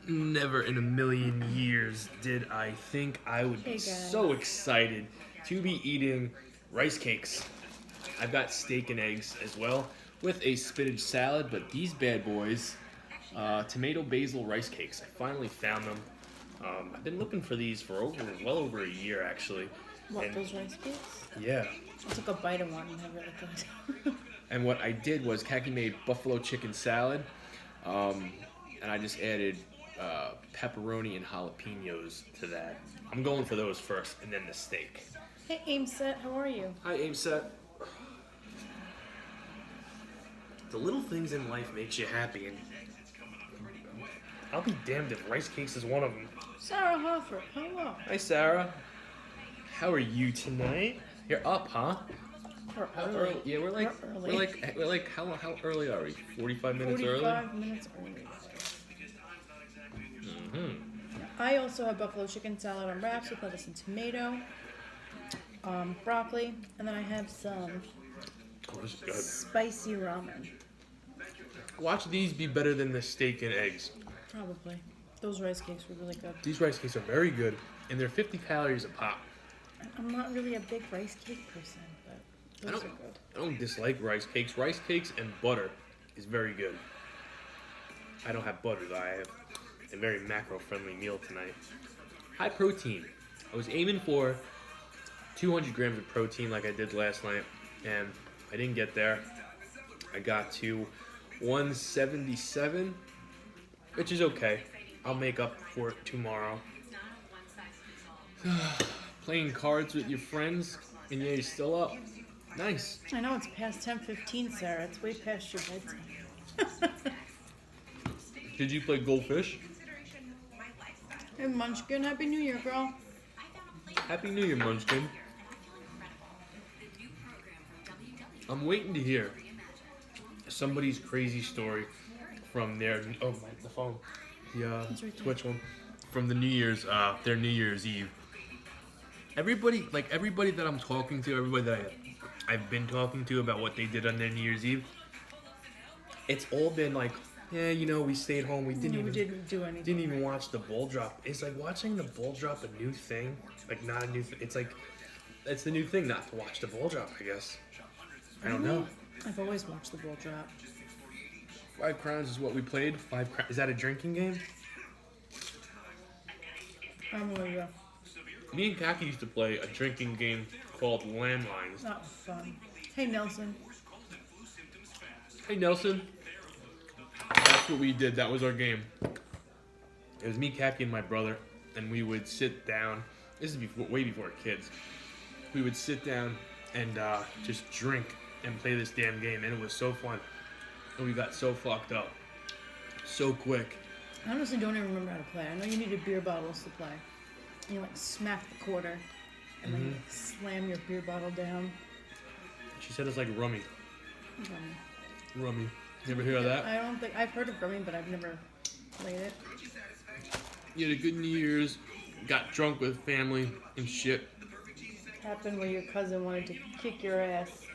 Never in a million years did I think I would be so excited to be eating rice cakes. I've got steak and eggs as well with a spinach salad, but these bad boys, tomato basil rice cakes, I finally found them. I've been looking for these for well over a year actually. What, And those rice cakes? yeah. I took a bite of one and they're really good. And what I did was Kaki made buffalo chicken salad, and I just added pepperoni and jalapenos to that. I'm going for those first, and then the steak. Hey, Aimset, how are you? Hi, Aimset. The little things in life makes you happy, and I'll be damned if rice cakes is one of them. Sarah Hoffer, hello. Hi, Sarah. How are you tonight? You're up, huh? We're How early. Yeah, we're like how early are we? 45 minutes early. 45 minutes early. Mm-hmm. I also have buffalo chicken salad on wraps with lettuce and tomato, broccoli, and then I have some Oh, this is good. spicy ramen. Watch these be better than the steak and eggs. Probably. Those rice cakes were really good. These rice cakes are very good, and they're 50 calories a pop. I'm not really a big rice cake person, but those are good. I don't dislike rice cakes. Rice cakes and butter is very good. I don't have butter though. I have a very macro-friendly meal tonight. High protein. I was aiming for 200 grams of protein like I did last night, and I didn't get there. I got to 177, which is okay. I'll make up for it tomorrow. Playing cards with your friends, and yeah, you're still up. Nice. I know it's past 10:15, Sarah. It's way past your bedtime. Did you play Goldfish? Hey, Munchkin, Happy New Year, girl. Happy New Year, Munchkin. I'm waiting to hear somebody's crazy story from their the phone, the Twitch one, from the New Year's their New Year's Eve. Everybody that I'm talking to, everybody that I've been talking to about what they did on their New Year's Eve, it's all been like, yeah, you know, we stayed home, we didn't do anything. Didn't even watch the ball drop. It's like watching the ball drop a new thing, like not a new thing. It's like it's the new thing not to watch the ball drop, I guess. I don't know. I've always watched the ball drop. 5 Crowns is what we played. Is that a drinking game? I'm with you. Me and Kaki used to play a drinking game called Landlines. That was fun. Hey, Nelson. Hey, Nelson. That's what we did. That was our game. It was me, Kaki, and my brother, and we would sit down. This is way before kids. We would sit down and just drink and play this damn game, and it was so fun. And we got so fucked up so quick. I honestly don't even remember how to play. I know you needed beer bottles to play. You like smack the quarter and then you slam your beer bottle down. She said it's like rummy. Okay. Rummy. You ever hear of that? I don't think I've heard of rummy, but I've never played it. You had a good New Year's, got drunk with family and shit. Happened where your cousin wanted to kick your ass.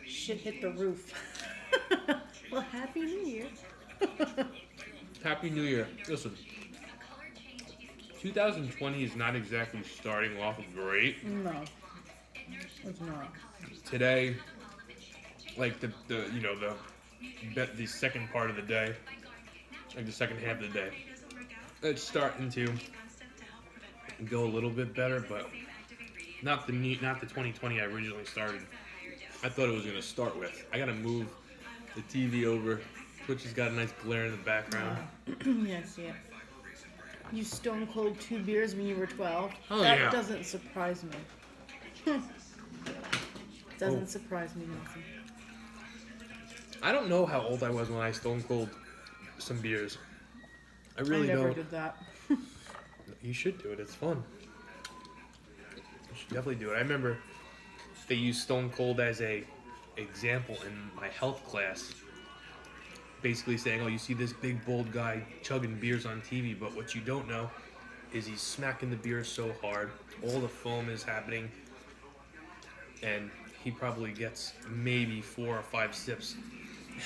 Shit hit the roof. Well, Happy New Year. Happy New Year. Listen, 2020 is not exactly starting off great. No, it's not. Today, like the second part of the day, like the second half of the day, it's starting to go a little bit better, but not the 2020 I originally started. I thought it was gonna start with. I gotta move the TV over. Twitch has got a nice glare in the background. Yeah, I see it. You stone cold 2 beers when you were 12. Oh, that yeah. doesn't surprise me. Doesn't surprise me, Nelson. I don't know how old I was when I stone cold some beers. I really I never don't. did that. You should do it. It's fun. You should definitely do it. I remember they used Stone Cold as a example in my health class. Basically saying, oh, you see this big, bold guy chugging beers on TV, but what you don't know is he's smacking the beer so hard, all the foam is happening, and he probably gets maybe 4 or 5 sips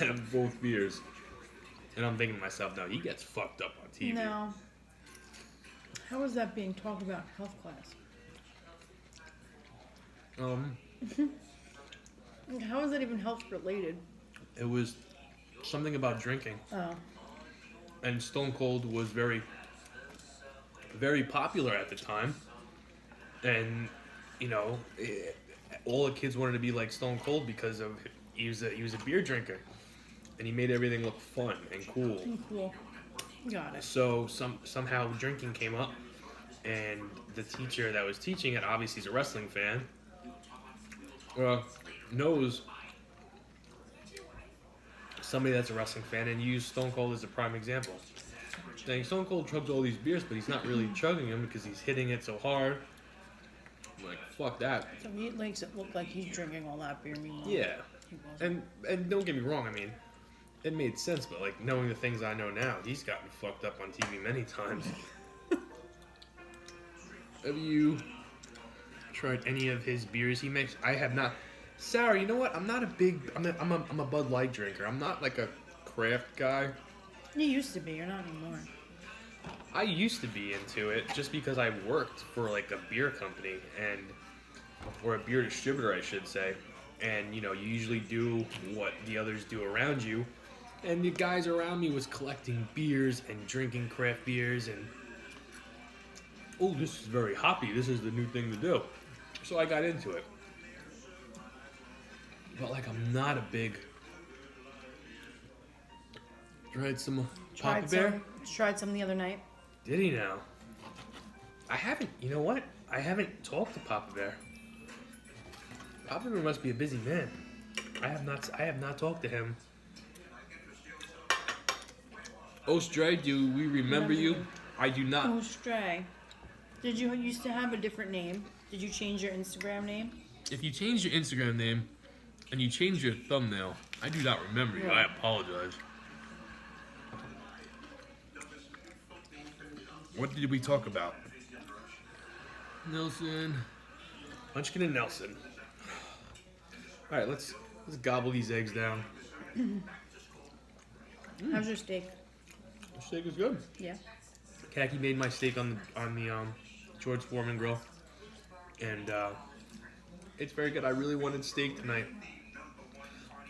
out of both beers. And I'm thinking to myself, no, he gets fucked up on TV. No. How is that being talked about in health class? How is that even health related? It was something about drinking. Oh. And Stone Cold was very, very popular at the time. And, you know, all the kids wanted to be like Stone Cold because of he was a beer drinker. And he made everything look fun and cool. Cool. Got it. So somehow drinking came up. And the teacher that was teaching it, obviously he's a wrestling fan, knows somebody that's a wrestling fan and used Stone Cold as a prime example. Saying Stone Cold chugs all these beers, but he's not really chugging them because he's hitting it so hard. I'm like, fuck that. So he makes it look like he's drinking all that beer. Meanwhile, Yeah. he wasn't. And don't get me wrong, I mean, it made sense, but like knowing the things I know now, he's gotten fucked up on TV many times. Have you tried any of his beers he makes? I have not. Sarah, you know what? I'm not a big. I'm a Bud Light drinker. I'm not like a craft guy. You used to be. You're not anymore. I used to be into it just because I worked for like a beer company or a beer distributor, I should say. And you know, you usually do what the others do around you. And the guys around me was collecting beers and drinking craft beers and. Oh, this is very hoppy. This is the new thing to do. So I got into it. But like, I'm not a big. Tried some Papa Bear. Tried some the other night. Did he now? I haven't. You know what? I haven't talked to Papa Bear. Papa Bear must be a busy man. I have not talked to him. Oh, Stray, do we remember you? I do not. Oh, Stray. Did you used to have a different name? Did you change your Instagram name? If you change your Instagram name and you change your thumbnail, I do not remember you. Yeah. I apologize. What did we talk about? Nelson. Munchkin and Nelson. All right, let's gobble these eggs down. How's your steak? The steak is good. Yeah. Khaki made my steak on the George Foreman grill, and it's very good. I really wanted steak tonight. All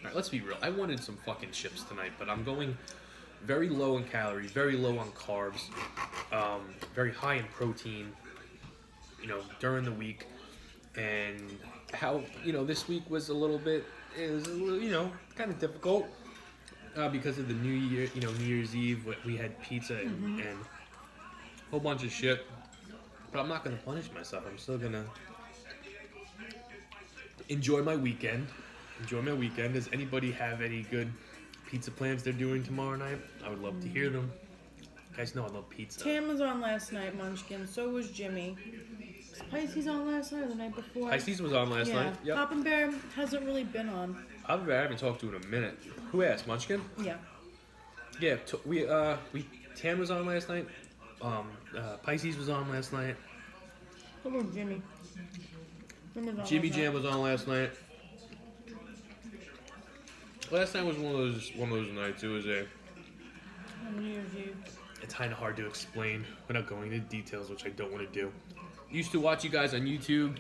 right, let's be real. I wanted some fucking chips tonight, but I'm going very low in calories, very low on carbs, very high in protein. You know, during the week, and how this week was a little bit, kind of difficult because of the New Year, New Year's Eve. We had pizza and a whole bunch of shit. But I'm not gonna punish myself. I'm still gonna enjoy my weekend. Does anybody have any good pizza plans they're doing tomorrow night? I would love to hear them. You guys know I love pizza. Tam was on last night, Munchkin. So was Jimmy. Was Pisces on last night or the night before? Pisces was on last night. Yep. Papa Bear hasn't really been on. I haven't talked to in a minute. Who asked? Munchkin? Yeah. Yeah. Tam was on last night. Pisces was on last night. What about Jimmy? Jimmy Jam was on last night. Last night was one of those nights. It was New Year's Eve. It's kind of hard to explain without going into details, which I don't want to do. Used to watch you guys on YouTube,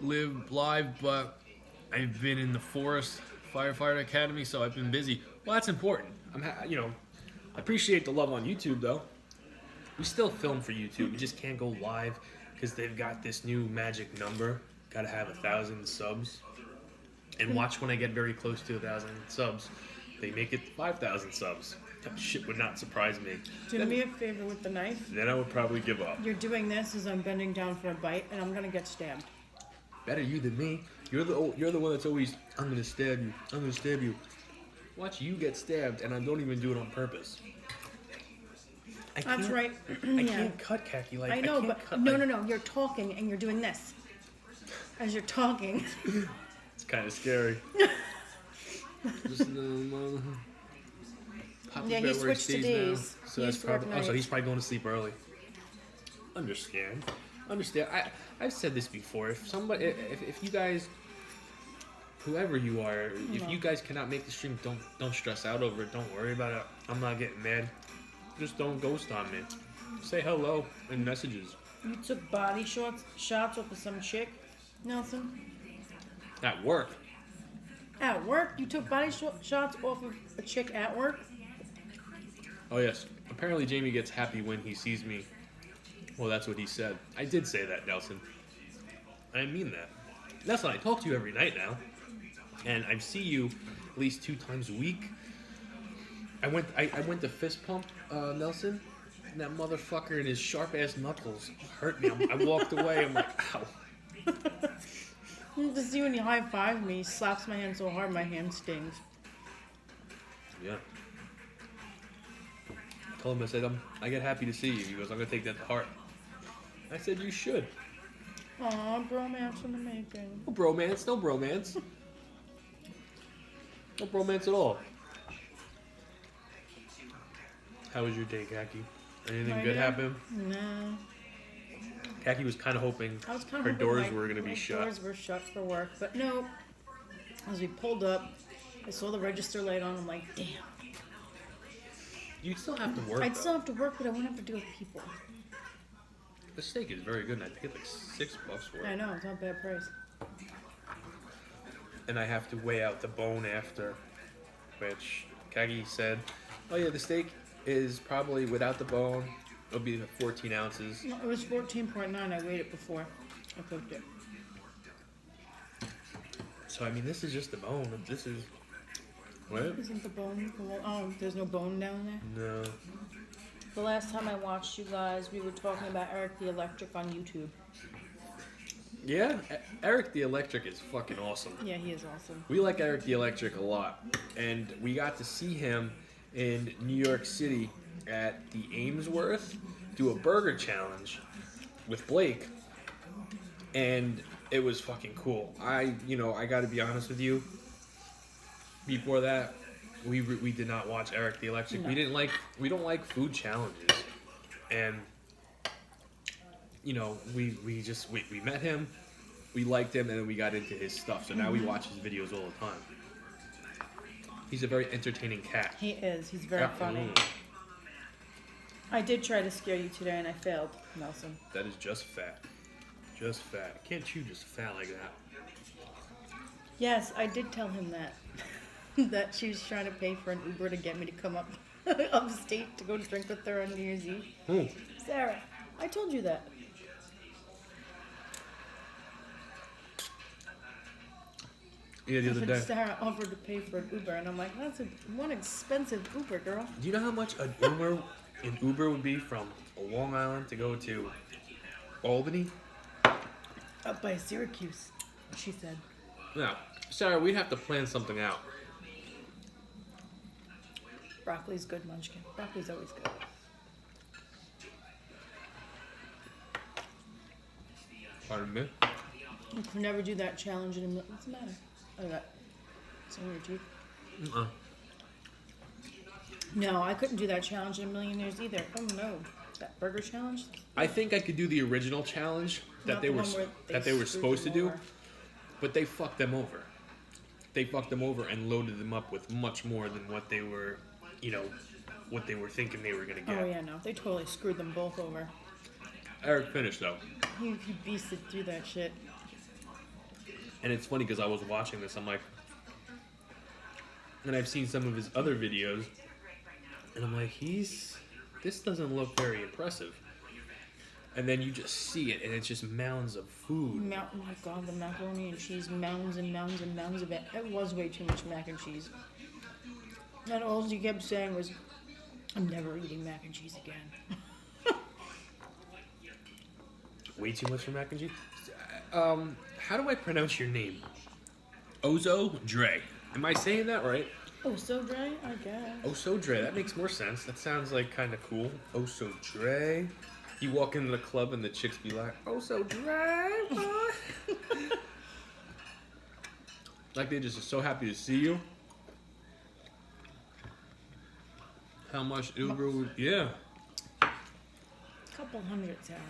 live live, but I've been in the Forest Firefighter Academy, so I've been busy. Well, that's important. I appreciate the love on YouTube, though. We still film for YouTube. We just can't go live because they've got this new magic number. Got to have 1,000 subs. And watch when I get very close to 1,000 subs, they make it 5,000 subs. That shit would not surprise me. Do me a favor with the knife. Then I would probably give up. You're doing this as I'm bending down for a bite, and I'm gonna get stabbed. Better you than me. You're the one that's always, I'm gonna stab you. I'm gonna stab you. Watch you get stabbed, and I don't even do it on purpose. That's right. I can't cut khaki like I know, can't but cut no. like, You're talking and you're doing this as you're talking. It's kind of scary. Yeah, he switched to days. So that's probably. So he's probably going to sleep early. Understand. I've said this before. If you guys whoever you are, if you guys cannot make the stream, don't stress out over it. Don't worry about it. I'm not getting mad. Just don't ghost on me. Say hello in messages. You took body shots off of some chick, Nelson? At work. At work? You took body shots off of a chick at work? Oh yes. Apparently Jamie gets happy when he sees me. Well, that's what he said. I did say that, Nelson. I mean that. Nelson, I talk to you every night now. And I see you at least 2 times a week. I went to fist pump Nelson. And that motherfucker and his sharp ass knuckles hurt me. I walked away. I'm like, ow. To see when you high five me, he slaps my hand so hard my hand stings. Yeah. I told him, I said, I get happy to see you. He goes, I'm going to take that to heart. I said, you should. Aw, bromance in the making. No bromance, no bromance. No bromance at all. How was your day, Kaki? Anything good happen? No. Kaki was kind of hoping her doors were going to be shut. Doors were shut for work, but no. As we pulled up, I saw the register light on. I'm like, damn. You'd still have to work. I'd still have to work, but I wouldn't have to deal with people. The steak is very good, and I paid like $6 for it. I know, it's not a bad price. And I have to weigh out the bone after, which Kagi said, oh yeah, the steak is probably without the bone. It'll be 14 ounces. No, it was 14.9. I weighed it before I cooked it. So I mean, this is just the bone. This is what? Isn't the bone? Oh, there's no bone down there. No. The last time I watched you guys, we were talking about Eric the Electric on YouTube. Yeah, Eric the Electric is fucking awesome. Yeah, he is awesome. We like Eric the Electric a lot, and we got to see him in New York City at the Amesworth do a burger challenge with Blake, and it was fucking cool. I got to be honest with you. Before that, we did not watch Eric the Electric. No. We don't like food challenges, and we met him, we liked him, and then we got into his stuff. So now we watch his videos all the time. He's a very entertaining cat. He is. He's very funny. I did try to scare you today, and I failed, Nelson. That is just fat. Just fat. Can't chew just fat like that. Yes, I did tell him that. That she was trying to pay for an Uber to get me to come up upstate to go drink with her on New Year's Eve. Who? Sarah. I told you that. Yeah, the other day. Sarah offered to pay for an Uber, and I'm like, that's one expensive Uber, girl. Do you know how much an Uber would be from Long Island to go to Albany? Up by Syracuse, she said. Now, Sarah, we'd have to plan something out. Broccoli's good, Munchkin. Broccoli's always good. Pardon me? You can never do that challenge in a minute. What's the matter? Oh, that. It's on your teeth. No, I couldn't do that challenge in a million years either. Oh no, that burger challenge. I think I could do the original challenge that they were supposed to do, but they fucked them over. They fucked them over and loaded them up with much more than what they were, what they were thinking they were gonna get. Oh yeah, no, they totally screwed them both over. Eric finished though. He beasted through that shit. And it's funny because I was watching this, I'm like, and I've seen some of his other videos, and I'm like, this doesn't look very impressive. And then you just see it, and it's just mounds of food. Oh my god, the macaroni and cheese, mounds and mounds and mounds of it. It was way too much mac and cheese. And all he kept saying was, I'm never eating mac and cheese again. Way too much for mac and cheese? How do I pronounce your name? Ozo Dre. Am I saying that right? Oh, so Dre? I guess. Oh, so Dre. That makes more sense. That sounds like kind of cool. Oh, so Dre. You walk into the club and the chicks be like, oh, so Dre. Like they just are so happy to see you. How much Uber would... Yeah. Couple hundred, Sarah.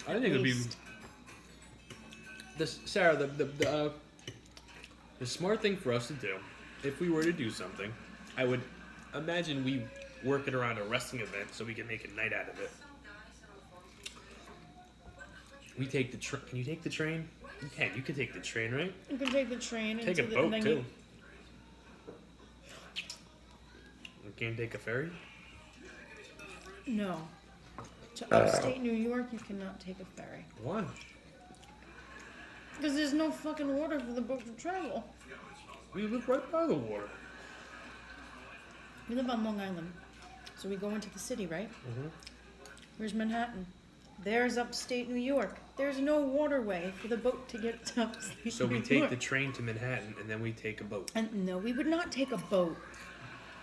I think it would be... Sarah, The smart thing for us to do, if we were to do something, I would imagine we work it around a wrestling event so we can make a night out of it. We take the train. Can you take the train? You can. You can take the train, right? You can take the train. Take a boat too. You can't take a ferry. No. To upstate New York, you cannot take a ferry. Why? Because there's no fucking water for the boat to travel. We live right by the water. We live on Long Island. So we go into the city, right? Mm-hmm. Where's Manhattan? There's upstate New York. There's no waterway for the boat to get to upstate So we New take York. the train to Manhattan and then we take a boat. And no, we would not take a boat.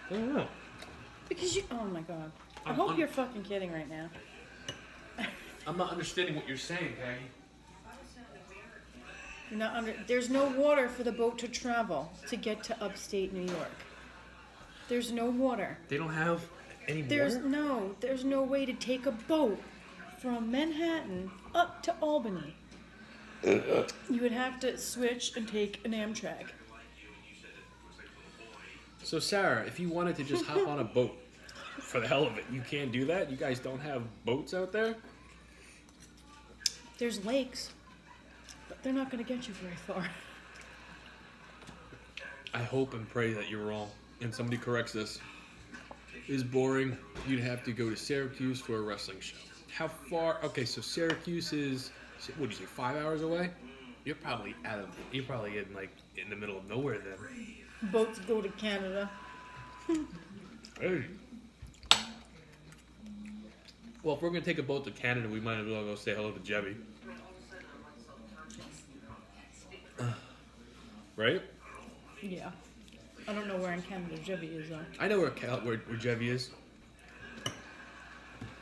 I don't know. Because you... Oh my god. I hope you're fucking kidding right now. I'm not understanding what you're saying, Peggy. You're not under... There's no water for the boat to travel to get to upstate New York. There's no water. They don't have any There's water? there's no way to take a boat from Manhattan up to Albany. You would have to switch and take an Amtrak. So, Sarah, if you wanted to just hop on a boat for the hell of it, you can't do that? You guys don't have boats out there? There's lakes, but they're not going to get you very far. I hope and pray that you're wrong and somebody corrects this. It's boring. You'd have to go to Syracuse for a wrestling show. How far? Okay, so Syracuse is, what do you say, 5 hours away? You're probably you're probably in the middle of nowhere then. Boats go to Canada. Hey. Well, if we're going to take a boat to Canada, we might as well go say hello to Jebby. Right? Yeah. I don't know where in Canada Jebby is, though. I know where Jebby is.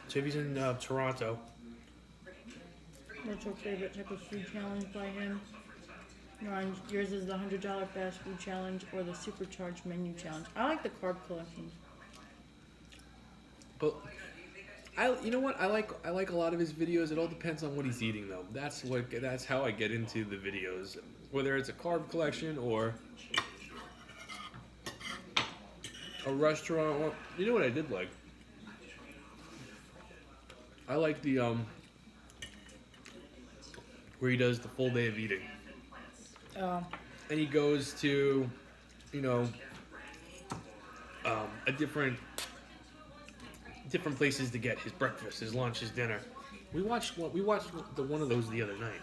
Jebby's in Toronto. What's your favorite type of food challenge by him? Yours is the $100 fast food challenge or the supercharged menu challenge. I like the carb collection. But you know what? I like a lot of his videos. It all depends on what he's eating, though. That's how I get into the videos, whether it's a carb collection or a restaurant. Well, you know what I did like? I like the where he does the full day of eating. Oh. And he goes to, a different places to get his breakfast, his lunch, his dinner. We watched one of those the other night,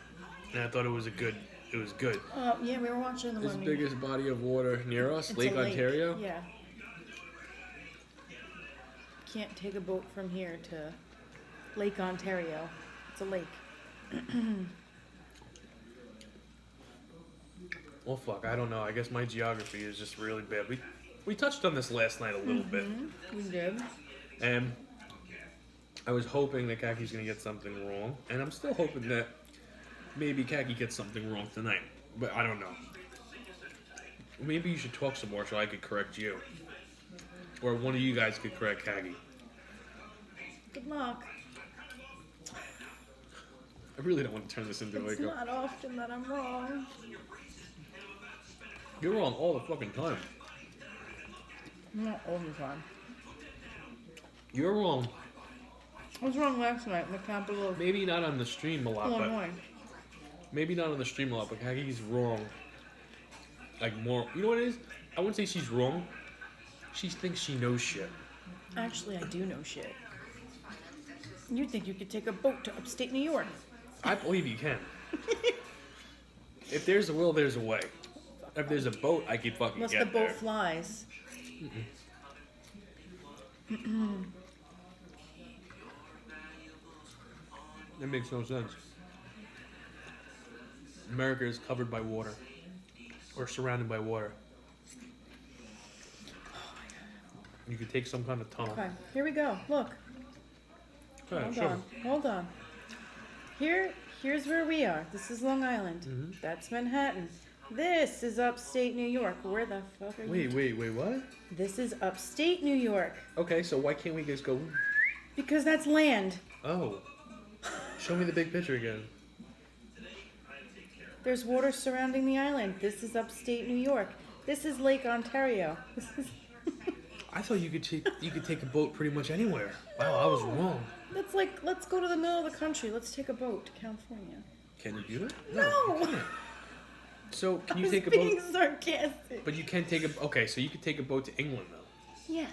and I thought it was good. Yeah, we were watching the His one. biggest body of water near us, It's Lake a lake. Ontario. Yeah. Can't take a boat from here to Lake Ontario. It's a lake. Well, fuck, I don't know. I guess my geography is just really bad. We touched on this last night a little bit, We did. and I was hoping that Kaki's gonna get something wrong, and I'm still hoping that maybe Kaki gets something wrong tonight, but I don't know. Maybe you should talk some more so I could correct you, or one of you guys could correct Kaki. Good luck. I really don't want to turn this into It's like not often that I'm wrong. You're wrong all the fucking time. Not all the time. You're wrong. I was wrong last night in the capital of Maybe not on the stream a lot, but Illinois. maybe not on the stream a lot, but Kaki's wrong. Like more, you know what it is? I wouldn't say she's wrong. She thinks she knows shit. Actually, I do know shit. You think you could take a boat to upstate New York? I believe you can. If there's a will, there's a way. If there's a boat, I could fucking Unless get the boat there. flies. That makes no sense. America is covered by water. Or surrounded by water. You could take some kind of tunnel. Okay, here we go. Look. Okay, Hold on. Here's where we are. This is Long Island. That's Manhattan. This is upstate New York. Where the fuck are you? Wait, what? This is upstate New York. Okay, so why can't we just go... Because that's land. Oh. Show me the big picture again. There's water surrounding the island. This is upstate New York. This is Lake Ontario. This is I thought you could take a boat pretty much anywhere. Wow, I was wrong. That's like, let's go to the middle of the country. Let's take a boat to California. Can you do that? No. You can't. So can you I was take a being boat? sarcastic. But you can take a. Okay, so you could take a boat to England though. Yes.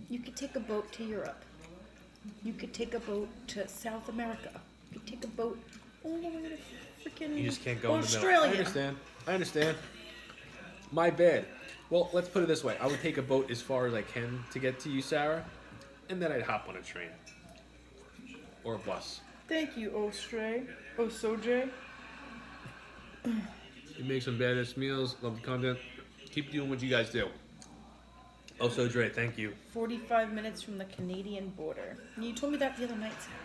You could take a boat to Europe. You could take a boat to South America. You could take a boat all the way to freaking You just can't go Australia. in the middle. I understand. My bad. Well, let's put it this way. I would take a boat as far as I can to get to you, Sarah, and then I'd hop on a train or a bus. Thank you, Ostray. Osoj. You make some badass meals. Love the content. Keep doing what you guys do. Also, Dre, thank you. 45 minutes from the Canadian border. You told me that the other night, Sarah.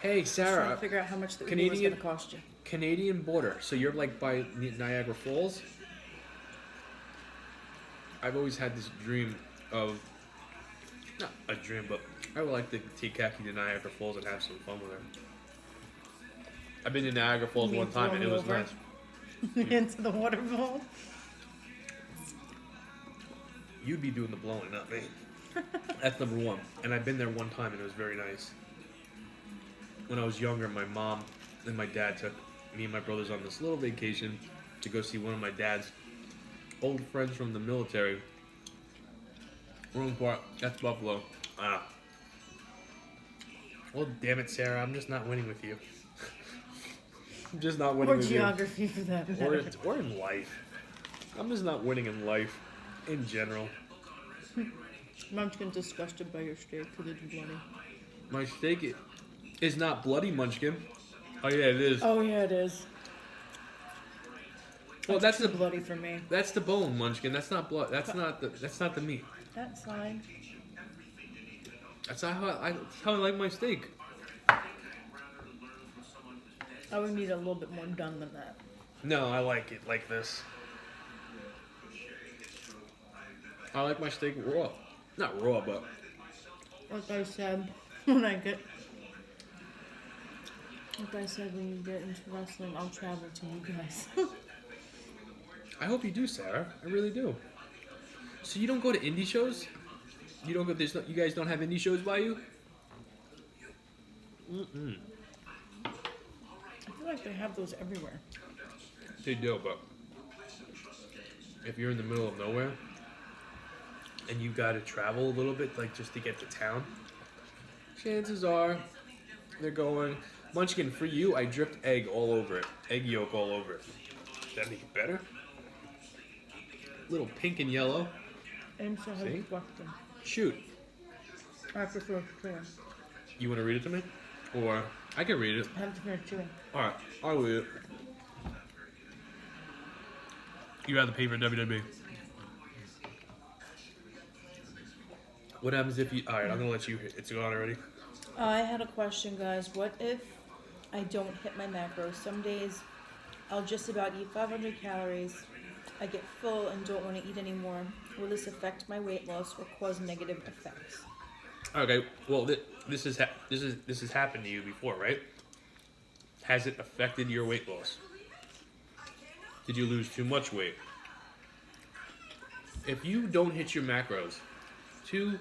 Hey, Trying Sarah. to figure out how much the Uber was Canadian- going to cost you. Canadian border. So you're like by Niagara Falls? I've always had this dream of, not a dream, but I would like to take Kaki to Niagara Falls and have some fun with her. I've been to Niagara Falls You mean one time and throw it me was over? nice. Into the waterfall. You'd be doing the blowing, not me. That's number one. And I've been there one time and it was very nice. When I was younger, my mom and my dad took me and my brothers on this little vacation to go see one of my dad's old friends from the military. Wrong part. That's Buffalo. Ah. Well, damn it, Sarah. I'm just not winning with you. I'm just not winning Or with geography for that you. matter. Or in life. I'm just not winning in life. In general. Munchkin disgusted by your steak because it's bloody. My steak is not bloody, Munchkin. Oh yeah, it is. Oh yeah, it is. Well, that's too the bloody for me. that's the bone, Munchkin. That's not blood. That's not the meat. That's fine. That's how I like my steak. I would need a little bit more done than that. No, I like it like this. I like my steak raw. Not raw, but Like I said, when you get into wrestling, I'll travel to you guys. I hope you do, Sarah. I really do. So you don't go to indie shows? You don't go. You guys don't have indie shows by you? Mm-mm. I feel like they have those everywhere. They do, but if you're in the middle of nowhere and you got to travel a little bit, like just to get to town, chances are they're going. Munchkin, for you, I dripped egg all over it. Egg yolk all over it. Does that make it better? Little pink and yellow. And so have See? you watched them. Shoot. I prefer chewing. You want to read it to me? Or I can read it. I have to finish chewing. Alright, I'll read it. You rather pay for WWE. What happens if you... Alright, I'm going to let you... It's gone already. I had a question, guys. What if I don't hit my macros? Some days I'll just about eat 500 calories. I get full and don't want to eat anymore. Will this affect my weight loss or cause negative effects? Okay, well, this has happened to you before, right? Has it affected your weight loss? Did you lose too much weight? If you don't hit your macros 2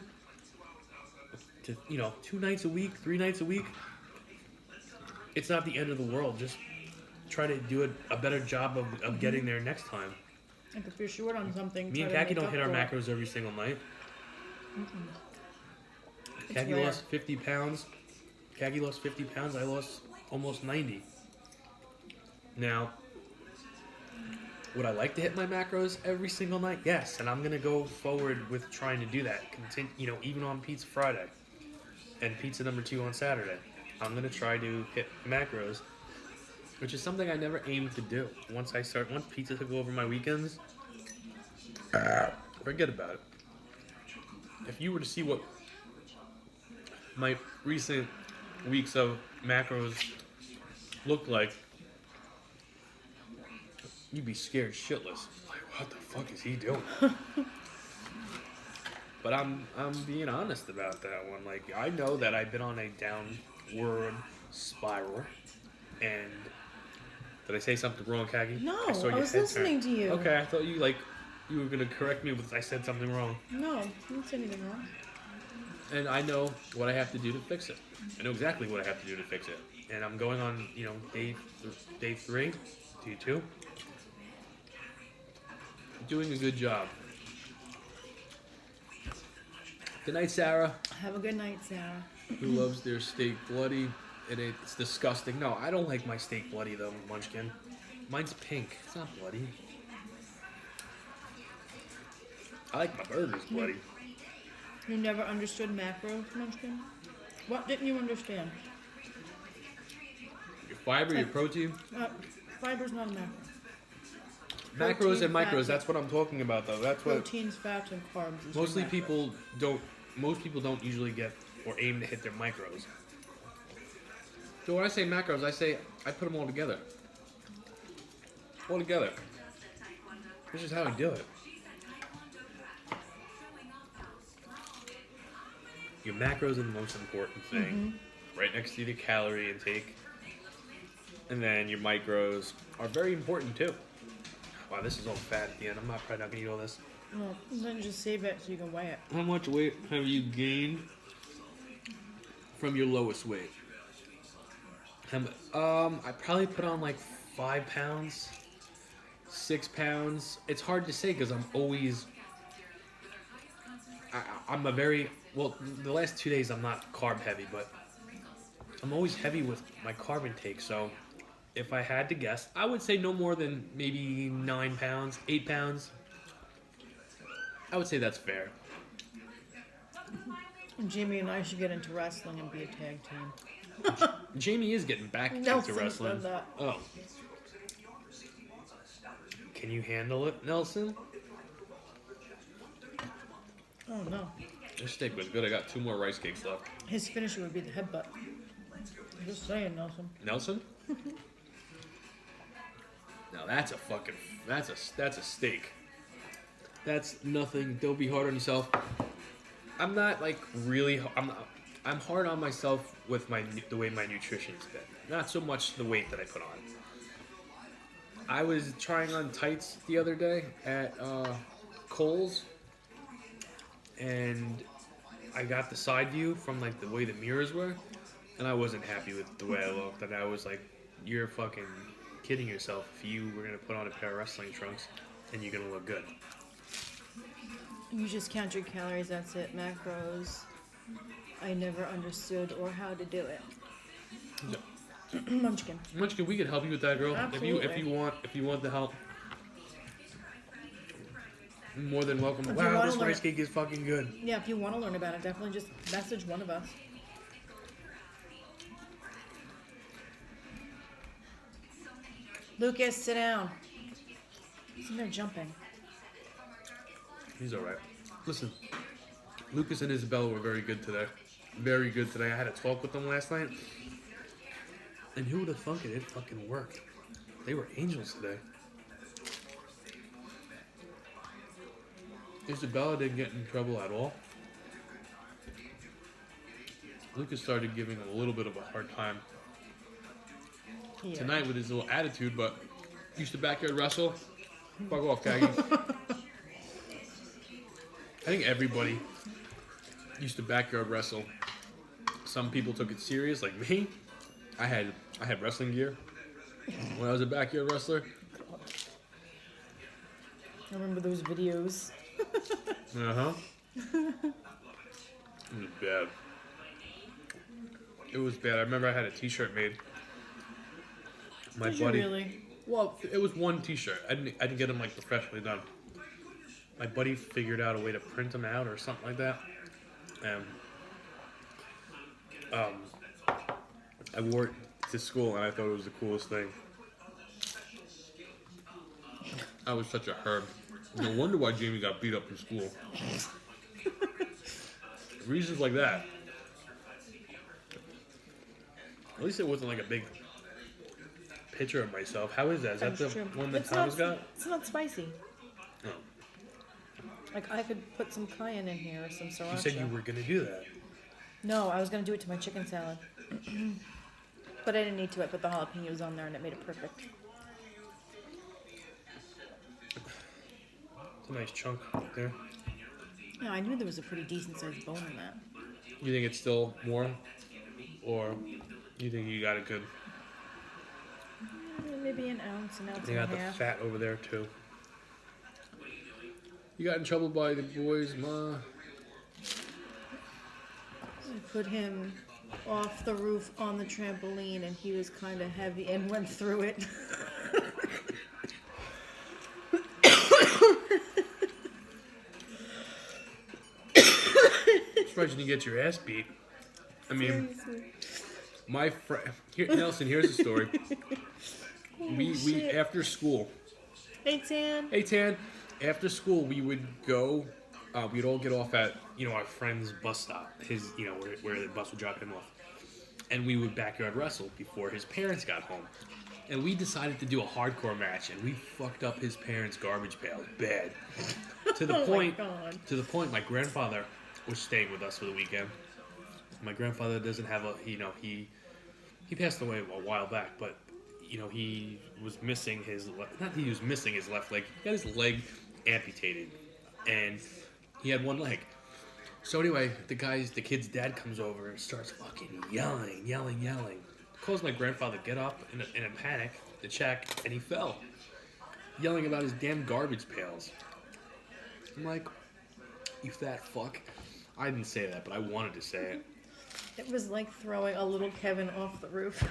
nights a week, 3 nights a week, it's not the end of the world. Just try to do a better job of getting there next time. Like if you're short on something, Me and try to Kaki make don't up hit our for it. macros every single night. It's Kaki rare. lost 50 pounds. Kaki lost 50 pounds. I lost almost 90. Now, would I like to hit my macros every single night? Yes, and I'm gonna go forward with trying to do that. Even on Pizza Friday and Pizza number 2 on Saturday, I'm gonna try to hit macros, which is something I never aimed to do. Once pizza took over my weekends, forget about it. If you were to see what my recent weeks of macros looked like, you'd be scared shitless. Like, what the fuck is he doing? But I'm being honest about that one. Like, I know that I've been on a downward spiral, and Did I say something wrong, Kagi? No, saw I your was head listening turn. to you. Okay, I thought you were gonna correct me if I said something wrong. No, you didn't say anything wrong. And I know what I have to do to fix it. I know exactly what I have to do to fix it. And I'm going on, day 3, day 2. Doing a good job. Good night, Sarah. Have a good night, Sarah. Who loves their steak bloody, and it's disgusting. No, I don't like my steak bloody though, Munchkin. Mine's pink. It's not bloody. I like my burgers bloody. You never understood macros, Munchkin? What didn't you understand? Your fiber, your protein. Fiber's not a macro. Macros and Protein, micros, fat. that's what I'm talking about though. That's what Proteins, fats, and carbs. is mostly a macro. most people don't usually get or aim to hit their micros. So when I say macros, I put them all together. All together. This is how I do it. Your macros are the most important thing. Right next to the calorie intake. And then your micros are very important too. Wow, this is all fat at the end. I'm probably not gonna eat all this. Well, then just save it so you can weigh it. How much weight have you gained from your lowest weight? I probably put on like 5 pounds, 6 pounds. It's hard to say because I'm always. I'm a very well. The last 2 days I'm not carb heavy, but I'm always heavy with my carb intake. So if I had to guess, I would say no more than maybe 9 pounds, 8 pounds. I would say that's fair. Jamie and I should get into wrestling and be a tag team. Jamie is getting back into Nelson wrestling. said that. Oh. Can you handle it, Nelson? Oh no. This steak was good. I got 2 more rice cakes left. His finisher would be the headbutt. I'm just saying, Nelson. Nelson? Now that's a steak. That's nothing. Don't be hard on yourself. I'm not like really. I'm hard on myself with the way my nutrition's been. Not so much the weight that I put on. I was trying on tights the other day at Kohl's, and I got the side view from like the way the mirrors were, and I wasn't happy with the way I looked. And I was like, "You're fucking kidding yourself if you were gonna put on a pair of wrestling trunks and you're gonna look good." You just count your calories, that's it. Macros. I never understood or how to do it. Munchkin. Munchkin, we could help you with that, girl. Absolutely. If you want the help, more than welcome. If you Wow, wanna this learn rice it- cake is fucking good. Yeah, if you want to learn about it, definitely just message one of us. Lucas, sit down. He's in there jumping. He's all right. Listen, Lucas and Isabella were very good today. Very good today. I had a talk with them last night, and who would have thunk it? It fucking worked. They were angels today. Isabella didn't get in trouble at all. Lucas started giving him a little bit of a hard time Yeah. tonight with his little attitude, but used to backyard wrestle. Fuck off, Kagi. I think everybody used to backyard wrestle. Some people took it serious, like me. I had wrestling gear when I was a backyard wrestler. I remember those videos. Uh-huh. It was bad. It was bad. I remember I had a t-shirt made. My Did buddy. you really? Well, it was one t-shirt. I didn't get them like professionally done. My buddy figured out a way to print them out or something like that. And I wore it to school and I thought it was the coolest thing. I was such a herb. No wonder why Jamie got beat up in school. Reasons like that. At least it wasn't like a big picture of myself. How is that? Is that That's the true. one that It's Thomas not, got? It's not spicy. Oh. Like, I could put some cayenne in here or some sriracha. You said you were gonna do that. No, I was going to do it to my chicken salad. But I didn't need to. I put the jalapenos on there and it made it perfect. a nice chunk there. Yeah, I knew there was a pretty decent sized bone in that. You think it's still warm? Or you think you got it good? Maybe an ounce They and got a the half. fat over there too. You got in trouble by the boys, Ma? I put him off the roof on the trampoline, and he was kind of heavy and went through it. I'm surprised you didn't get your ass beat. I mean, Seriously. my friend Nelson. Here's the story. We shit. after school. Hey, Tan. Hey Tan, after school we would go. We'd all get off at our friend's bus stop. His where the bus would drop him off, and we would backyard wrestle before his parents got home. And we decided to do a hardcore match, and we fucked up his parents' garbage pail bad. To the Oh my point, God. my grandfather was staying with us for the weekend. My grandfather doesn't have he passed away a while back, but he was missing his not that he was missing his left leg. He got his leg amputated, and he had one leg. So anyway, the kid's dad comes over and starts fucking yelling. Calls my grandfather, get up in a panic to check, and he fell, yelling about his damn garbage pails. I'm like, you fat fuck. I didn't say that, but I wanted to say it. It was like throwing a little Kevin off the roof.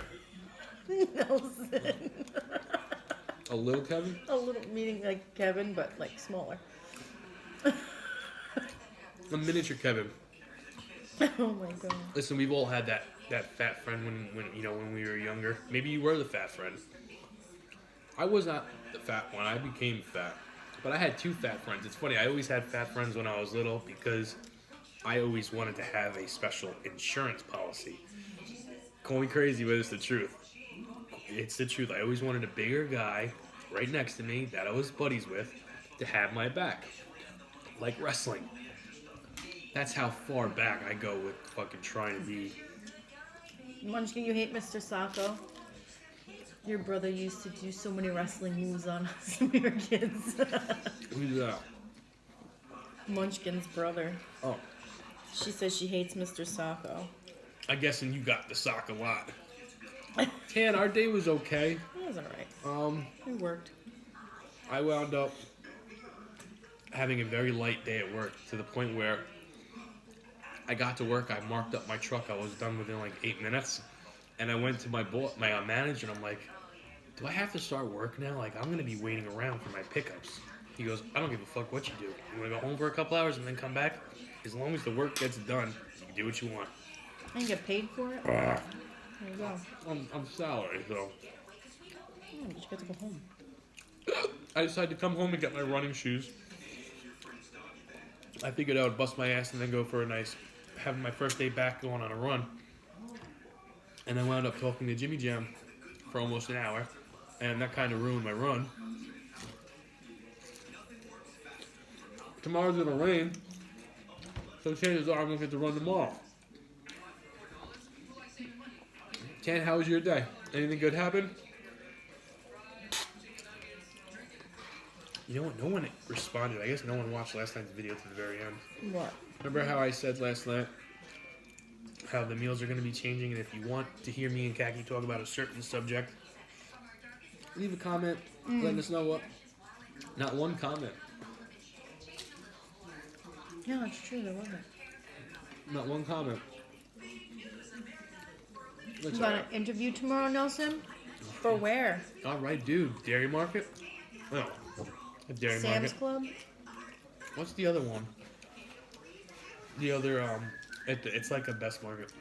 Nelson. A little Kevin? A little, meaning like Kevin, but like smaller. A miniature Kevin. Oh my God. Listen, we've all had that fat friend when we were younger. Maybe you were the fat friend. I was not the fat one. I became fat. But I had two fat friends. It's funny. I always had fat friends when I was little because I always wanted to have a special insurance policy. Call me crazy, but it's the truth. It's the truth. I always wanted a bigger guy right next to me that I was buddies with to have my back. Like wrestling. That's how far back I go with fucking trying to be. Munchkin, you hate Mr. Sacco? Your brother used to do so many wrestling moves on us when we were kids. Who's that? Munchkin's brother. Oh. She says she hates Mr. Sacco. I guess and you got the sock a lot. Tan, our day was okay. It was alright. It worked. I wound up having a very light day at work to the point where I got to work, I marked up my truck, I was done within like 8 minutes, and I went to my manager and I'm like, do I have to start work now? Like, I'm going to be waiting around for my pickups. He goes, I don't give a fuck what you do. You want to go home for a couple hours and then come back? As long as the work gets done, you can do what you want. And you get paid for it? There you go. I'm salary, so Oh, but you get to go home. I decided to come home and get my running shoes. I figured I would bust my ass and then go for having my first day back going on a run. And I wound up talking to Jimmy Jam for almost an hour, and that kind of ruined my run. Tomorrow's gonna rain, so chances are I'm gonna get to run tomorrow. Tan, how was your day? Anything good happen? You know what? No one responded. I guess no one watched last night's video to the very end. What? Remember how I said last night how the meals are going to be changing, and if you want to hear me and Kaki talk about a certain subject, leave a comment, letting us know what. Not one comment. Yeah, that's true. There wasn't. Not one comment. You got an interview tomorrow, Nelson? For where? All right, dude. Dairy Market? No. A Dairy Sam's Market. Club? What's the other one? The other, it's like a Best Market.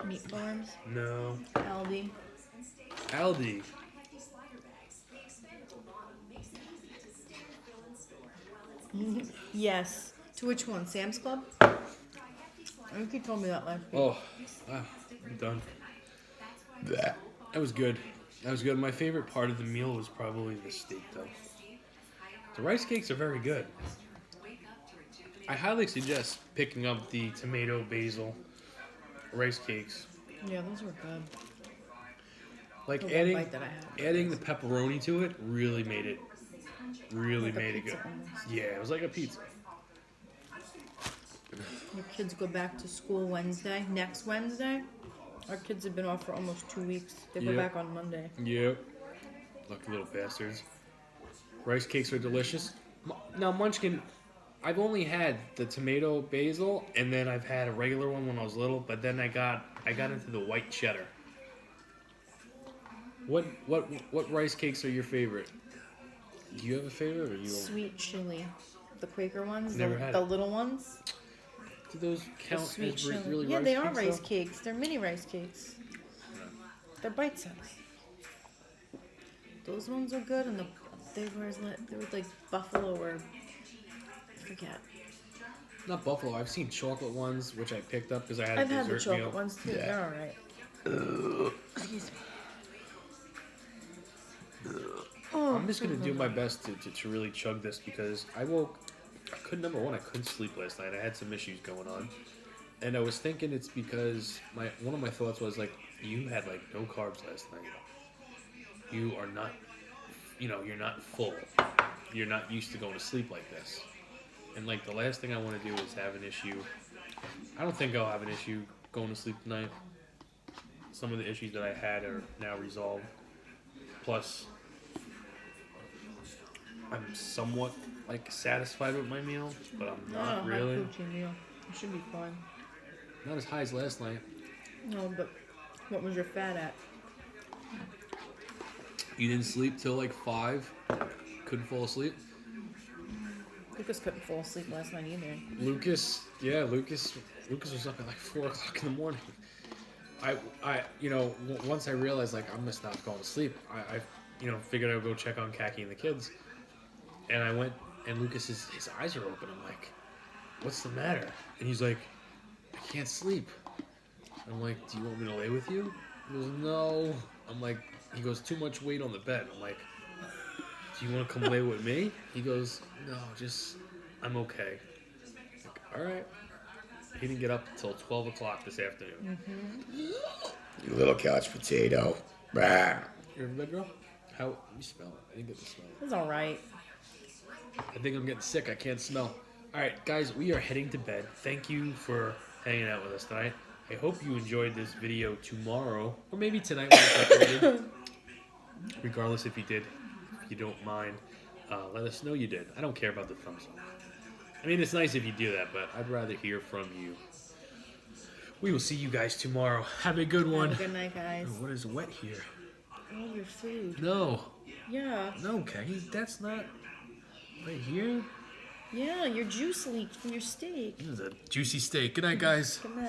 Meat Farms? No. Aldi? Aldi. Yes. To which one? Sam's Club? I think you told me that last week. Oh, wow. I'm done. That was good. That was good. My favorite part of the meal was probably the steak, though. The rice cakes are very good. I highly suggest picking up the tomato basil rice cakes. Yeah, those were good. Like The one bite that I had. adding the pepperoni to it really made it really Like a made it pizza good. almost. Yeah, it was like a pizza. Our kids go back to school Wednesday. Next Wednesday. Our kids have been off for almost 2 weeks. They go Yep. back on Monday. Yep. Lucky little bastards. Rice cakes are delicious. Now, Munchkin, I've only had the tomato basil, and then I've had a regular one when I was little. But then I got into the white cheddar. What rice cakes are your favorite? Do you have a favorite, or you don't? Sweet chili. The Quaker ones. Never had the it. little ones. Do those The count sweet as chili. really Yeah, rice they are cakes, rice though? cakes. They're mini rice cakes. They're bite size. Those ones are good, and they were like buffalo or I forget. Not buffalo. I've seen chocolate ones, which I picked up because I had a I've had the dessert chocolate meal. ones too. Yeah. They're all right. Excuse me. Oh, I'm just gonna do my best to really chug this because I couldn't. Number one, I couldn't sleep last night. I had some issues going on, and I was thinking it's because one of my thoughts was like, you had like no carbs last night. You are not, you're not full. You're not used to going to sleep like this. And like the last thing I want to do is have an issue. I don't think I'll have an issue going to sleep tonight. Some of the issues that I had are now resolved. Plus, I'm somewhat like satisfied with my meal, but I'm not really. High protein meal. It should be fine. Not as high as last night. No, but what was your fat at? You didn't sleep till like 5. Couldn't fall asleep. Lucas couldn't fall asleep last night either. Lucas was up at like 4 o'clock in the morning. Once I realized like I'm gonna stop going to sleep, I figured I would go check on Khaki and the kids, and I went, and Lucas his eyes are open. I'm like, what's the matter? And he's like, I can't sleep. I'm like, do you want me to lay with you? He goes, no. I'm like, he goes, too much weight on the bed. I'm like, do you want to come lay with me? He goes, no, I'm okay. I'm like, all right. He didn't get up until 12 o'clock this afternoon. You little couch potato. Bah. You're in bed, girl? How you smell it? I didn't get to smell it. It's all right. I think I'm getting sick. I can't smell. All right, guys, we are heading to bed. Thank you for hanging out with us tonight. I hope you enjoyed this video tomorrow, or maybe tonight when it's uploaded. Regardless if you did, if you don't mind, let us know you did. I don't care about the thumbs up. I mean, it's nice if you do that, but I'd rather hear from you. We will see you guys tomorrow. Have a good one. Have a good night, guys. Oh, what is wet here? Oh, your food. No. Yeah. No, Kay, that's not right here. Yeah, your juice leaked from your steak. This is a juicy steak. Good night, guys. Good night.